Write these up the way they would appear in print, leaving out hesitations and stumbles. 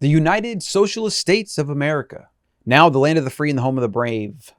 The United Socialist States of America, now the land of the free and the home of the brave.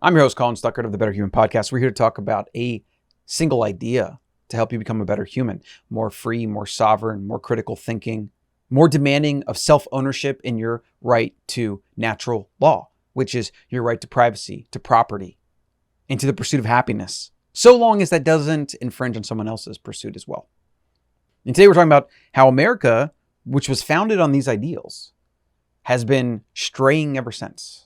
I'm your host, Colin Stuckert of the Better Human Podcast. We're here to talk about a single idea to help you become a better human, more free, more sovereign, more critical thinking, more demanding of self-ownership in your right to natural law, which is your right to privacy, to property, and to the pursuit of happiness, so long as that doesn't infringe on someone else's pursuit as well. And today we're talking about how America, which was founded on these ideals, has been straying ever since.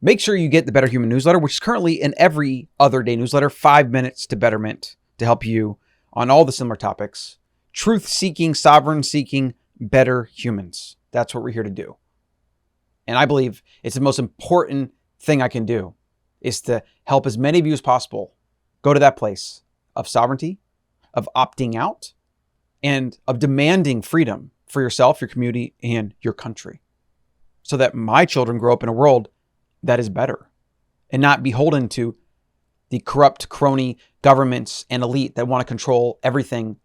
Make sure you get the Better Human newsletter, which is currently an every other day newsletter, 5 minutes to betterment, to help you on all the similar topics. Truth-seeking, sovereign-seeking, better humans. That's what we're here to do. And I believe it's the most important thing I can do is to help as many of you as possible go to that place of sovereignty, of opting out, and of demanding freedom for yourself, your community, and your country, so that my children grow up in a world that is better and not beholden to the corrupt crony governments and elite that want to control everything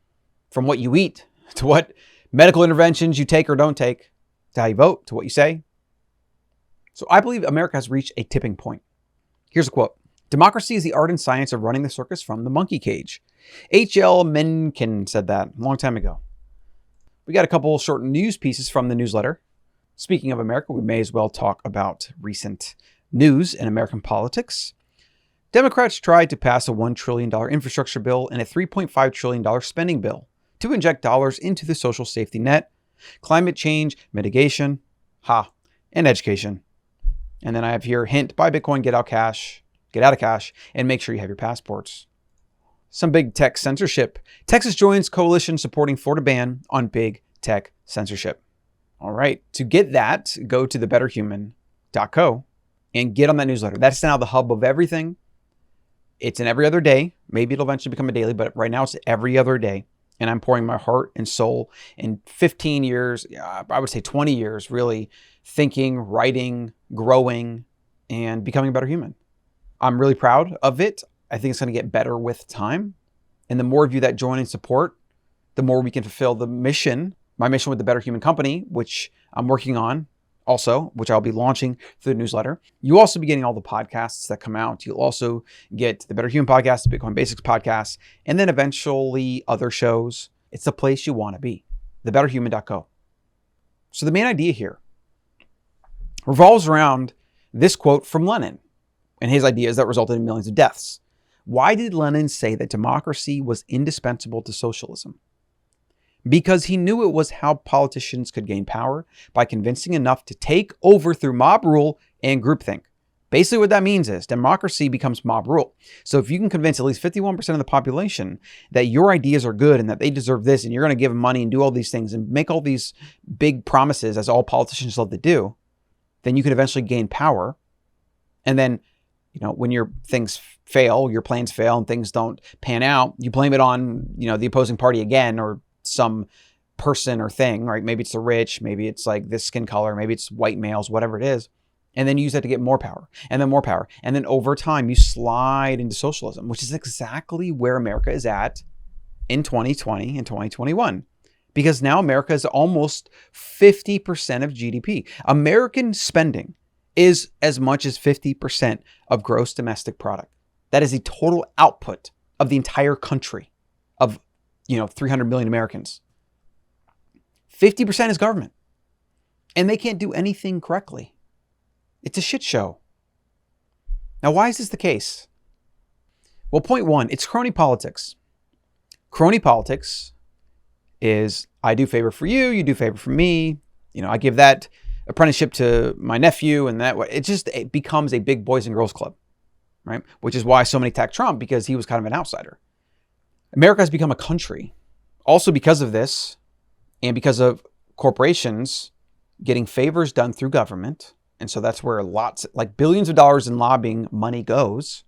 from what you eat to what medical interventions you take or don't take, to how you vote, to what you say. So I believe America has reached a tipping point. Here's a quote. "Democracy is the art and science of running the circus from the monkey cage." H.L. Mencken said that a long time ago. We got a couple short news pieces from the newsletter. Speaking of America, we may as well talk about recent news in American politics. Democrats tried to pass a $1 trillion infrastructure bill and a $3.5 trillion spending bill to inject dollars into the social safety net, climate change, mitigation, and education. And then I have here, hint, buy Bitcoin, get out of cash, and make sure you have your passports. Some big tech censorship. Texas joins coalition supporting Florida ban on big tech censorship. All right. To get that, go to thebetterhuman.co and get on that newsletter. That's now the hub of everything. It's an every other day. Maybe it'll eventually become a daily, but right now it's every other day. And I'm pouring my heart and soul in 15 years, I would say 20 years, really thinking, writing, growing, and becoming a better human. I'm really proud of it. I think it's going to get better with time. And the more of you that join and support, the more we can fulfill the mission, my mission with the Better Human Company, which I'm working on also, which I'll be launching through the newsletter. You'll also be getting all the podcasts that come out. You'll also get the Better Human Podcast, the Bitcoin Basics Podcast, and then eventually other shows. It's the place you want to be, thebetterhuman.co. So the main idea here revolves around this quote from Lenin and his ideas that resulted in millions of deaths. Why did Lenin say that democracy was indispensable to socialism? Because he knew it was how politicians could gain power by convincing enough to take over through mob rule and groupthink. Basically what that means is democracy becomes mob rule. So if you can convince at least 51% of the population that your ideas are good and that they deserve this, and you're going to give them money and do all these things and make all these big promises, as all politicians love to do, then you can eventually gain power. And then, when your things fail, your plans fail and things don't pan out, you blame it on, the opposing party again, or some person or thing, right? Maybe it's the rich, maybe it's like this skin color, maybe it's white males, whatever it is. And then you use that to get more power and then more power. And then over time, you slide into socialism, which is exactly where America is at in 2020 and 2021. Because now America is almost 50% of GDP. American spending is as much as 50% of gross domestic product. That is the total output of the entire country of 300 million Americans. 50% is government. And they can't do anything correctly. It's a shit show. Now, why is this the case? Well, point one, it's crony politics. Crony politics is I do favor for you, you do favor for me. I give that apprenticeship to my nephew, and that way it becomes a big boys and girls club, right? Which is why so many attack Trump, because he was kind of an outsider. America has become a country also because of this, and because of corporations getting favors done through government. And so that's where billions of dollars in lobbying money goes.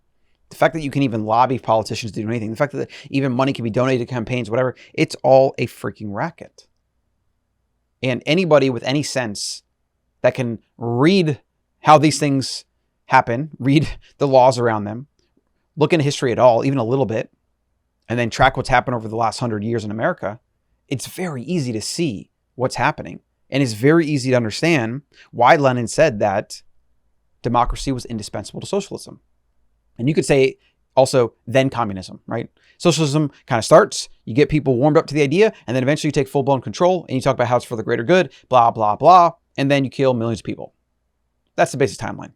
The fact that you can even lobby politicians to do anything, the fact that even money can be donated to campaigns, whatever, it's all a freaking racket. And anybody with any sense that can read how these things happen, read the laws around them, look into history at all, even a little bit, and then track what's happened over the last 100 years in America, it's very easy to see what's happening And it's very easy to understand why Lenin said that democracy was indispensable to socialism. And you could say also then communism, right? Socialism kind of starts, you get people warmed up to the idea, and then eventually you take full-blown control and you talk about how it's for the greater good, blah, blah, blah, and then you kill millions of people. That's the basic timeline.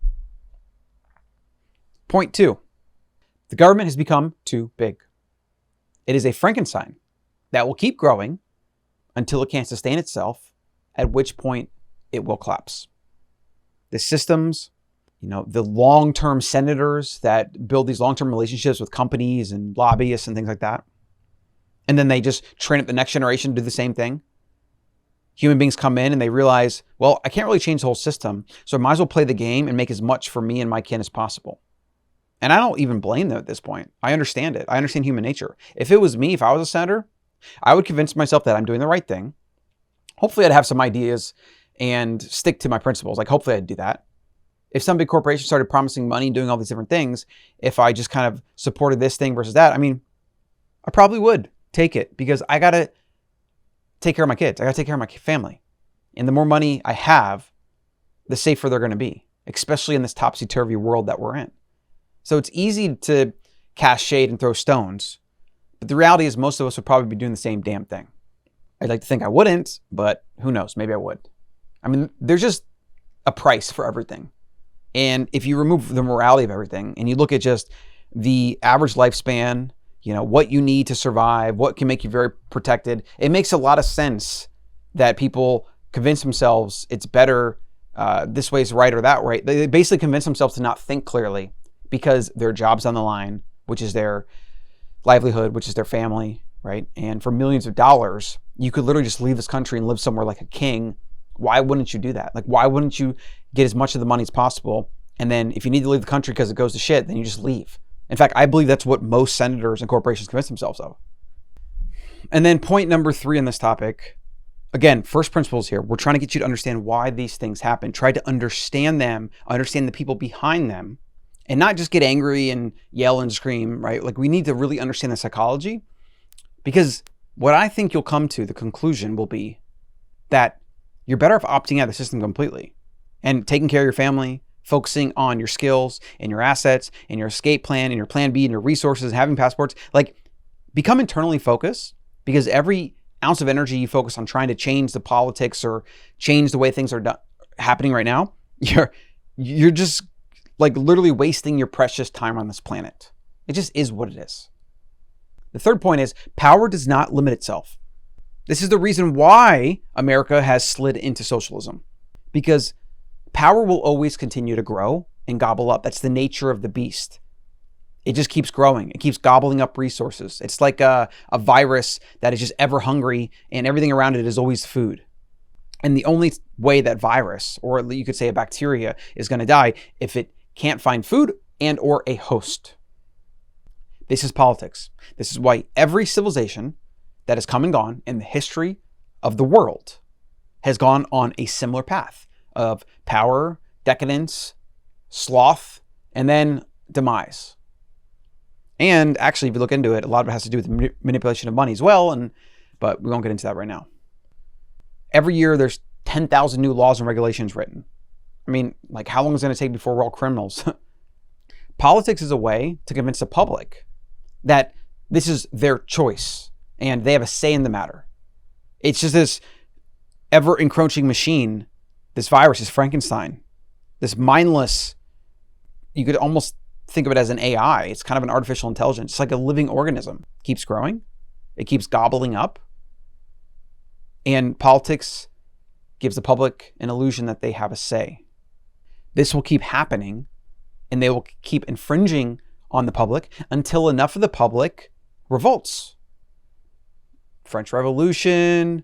Point 2, the government has become too big. It is a Frankenstein that will keep growing until it can't sustain itself, at which point it will collapse. The systems, the long-term senators that build these long-term relationships with companies and lobbyists and things like that. And then they just train up the next generation to do the same thing. Human beings come in and they realize, well, I can't really change the whole system, so I might as well play the game and make as much for me and my kin as possible. And I don't even blame them at this point. I understand it. I understand human nature. If it was me, if I was a senator, I would convince myself that I'm doing the right thing. Hopefully I'd have some ideas and stick to my principles. Like hopefully I'd do that. If some big corporation started promising money and doing all these different things, if I just kind of supported this thing versus that, I probably would take it because I got to take care of my kids. I got to take care of my family. And the more money I have, the safer they're going to be, especially in this topsy-turvy world that we're in. So it's easy to cast shade and throw stones, but the reality is most of us would probably be doing the same damn thing. I'd like to think I wouldn't, but who knows? Maybe I would. There's just a price for everything. And if you remove the morality of everything and you look at just the average lifespan, what you need to survive, what can make you very protected, it makes a lot of sense that people convince themselves it's better, this way is right or that way. They basically convince themselves to not think clearly because their job's on the line, which is their livelihood, which is their family, right? And for millions of dollars, you could literally just leave this country and live somewhere like a king. Why wouldn't you do that? Like, why wouldn't you get as much of the money as possible? And then if you need to leave the country because it goes to shit, then you just leave. In fact, I believe that's what most senators and corporations convince themselves of. And then point number 3 on this topic, again, first principles here. We're trying to get you to understand why these things happen. Try to understand them, understand the people behind them, and not just get angry and yell and scream, right? Like we need to really understand the psychology, because what I think you'll come to, the conclusion will be that you're better off opting out of the system completely and taking care of your family, focusing on your skills and your assets and your escape plan and your plan B and your resources, having passports. Like become internally focused, because every ounce of energy you focus on trying to change the politics or change the way things are happening right now, you're just like literally wasting your precious time on this planet. It just is what it is. The third point is power does not limit itself. This is the reason why America has slid into socialism, because power will always continue to grow and gobble up. That's the nature of the beast. It just keeps growing. It keeps gobbling up resources. It's like a virus that is just ever hungry and everything around it is always food. And the only way that virus, or you could say a bacteria, is going to die if it can't find food and or a host. This is politics. This is why every civilization that has come and gone in the history of the world has gone on a similar path of power, decadence, sloth, and then demise. And actually, if you look into it, a lot of it has to do with the manipulation of money as well, but we won't get into that right now. Every year, there's 10,000 new laws and regulations written. How long is it going to take before we're all criminals? Politics is a way to convince the public that this is their choice and they have a say in the matter. It's just this ever-encroaching machine, this virus, this Frankenstein, this mindless, you could almost think of it as an AI. It's kind of an artificial intelligence. It's like a living organism. It keeps growing. It keeps gobbling up. And politics gives the public an illusion that they have a say. This will keep happening, and they will keep infringing on the public until enough of the public revolts. French Revolution.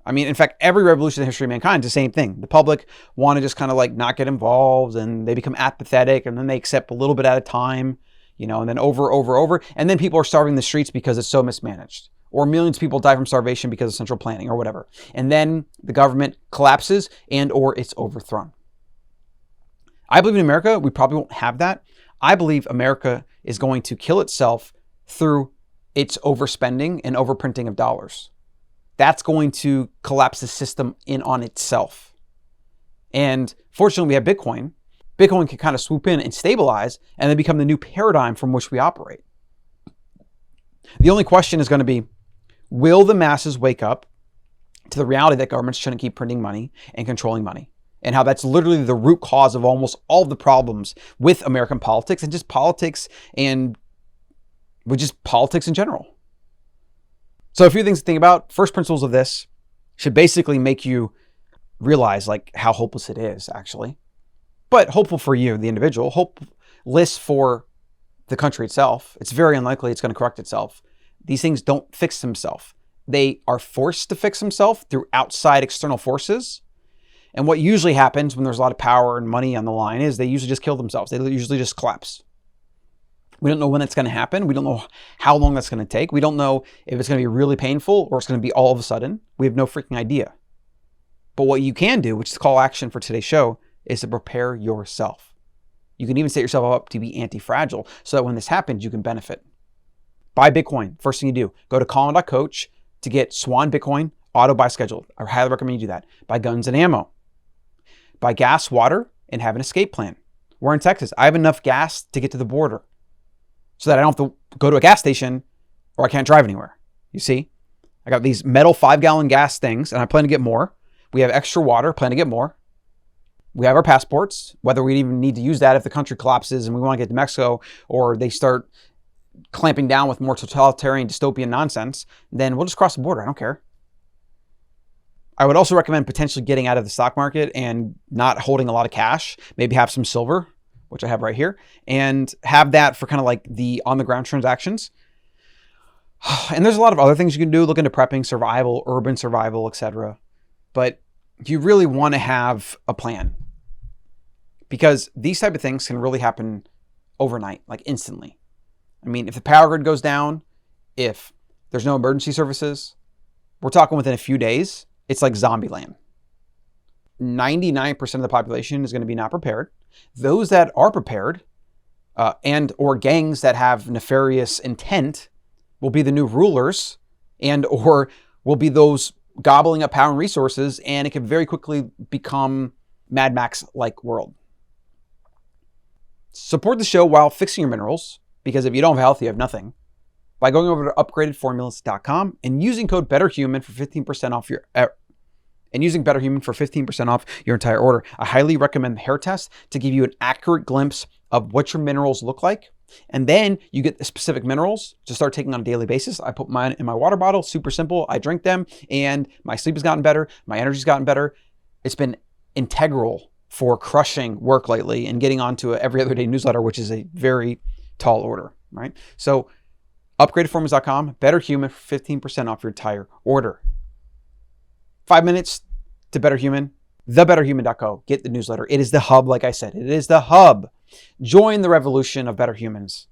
In fact, every revolution in the history of mankind is the same thing. The public want to just kind of like not get involved, and they become apathetic, and then they accept a little bit at a time, and then over. And then people are starving the streets because it's so mismanaged. Or millions of people die from starvation because of central planning or whatever. And then the government collapses and or it's overthrown. I believe in America, we probably won't have that. I believe America is going to kill itself through its overspending and overprinting of dollars. that's going to collapse the system in on itself. And fortunately, we have Bitcoin. Bitcoin can kind of swoop in and stabilize and then become the new paradigm from which we operate. The only question is going to be, will the masses wake up to the reality that governments shouldn't keep printing money and controlling money? And how that's literally the root cause of almost all of the problems with American politics and just politics and with just politics in general. So a few things to think about. First principles of this should basically make you realize like how hopeless it is actually. But hopeful for you, the individual, hopeless for the country itself. It's very unlikely it's going to correct itself. These things don't fix themselves. They are forced to fix themselves through outside external forces. And what usually happens when there's a lot of power and money on the line is they usually just kill themselves. They usually just collapse. We don't know when that's going to happen. We don't know how long that's going to take. We don't know if it's going to be really painful or it's going to be all of a sudden. We have no freaking idea. But what you can do, which is the call to action for today's show, is to prepare yourself. You can even set yourself up to be anti-fragile so that when this happens, you can benefit. Buy Bitcoin. First thing you do, go to Colin.coach to get Swan Bitcoin auto buy scheduled. I highly recommend you do that. Buy guns and ammo. Buy gas, water, and have an escape plan. We're in Texas. I have enough gas to get to the border so that I don't have to go to a gas station or I can't drive anywhere. You see? I got these metal 5-gallon gas things and I plan to get more. We have extra water, plan to get more. We have our passports, whether we even need to use that if the country collapses and we want to get to Mexico or they start clamping down with more totalitarian dystopian nonsense, then we'll just cross the border. I don't care. I would also recommend potentially getting out of the stock market and not holding a lot of cash. Maybe have some silver, which I have right here, and have that for kind of like the on-the-ground transactions. And there's a lot of other things you can do. Look into prepping, survival, urban survival, etc. But you really want to have a plan because these type of things can really happen overnight, like instantly. I mean, if the power grid goes down, if there's no emergency services, we're talking within a few days, it's like zombie land. 99% of the population is going to be not prepared. Those that are prepared and or gangs that have nefarious intent will be the new rulers and or will be those gobbling up power and resources, and it can very quickly become Mad Max-like world. Support the show while fixing your minerals, because if you don't have health, you have nothing, by going over to upgradedformulas.com and using code BETTERHUMAN for 15% off your entire order. I highly recommend the hair test to give you an accurate glimpse of what your minerals look like. And then you get the specific minerals to start taking on a daily basis. I put mine in my water bottle, super simple. I drink them and my sleep has gotten better. My energy's gotten better. It's been integral for crushing work lately and getting onto a every other day newsletter, which is a very tall order, right? So upgradedformulas.com, BetterHuman for 15% off your entire order. 5 minutes to Better Human, thebetterhuman.co. Get the newsletter. It is the hub, like I said. It is the hub. Join the revolution of better humans.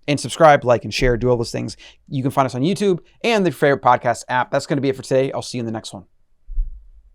And subscribe, like, and share. Do all those things. You can find us on YouTube and the favorite podcast app. That's going to be it for today. I'll see you in the next one.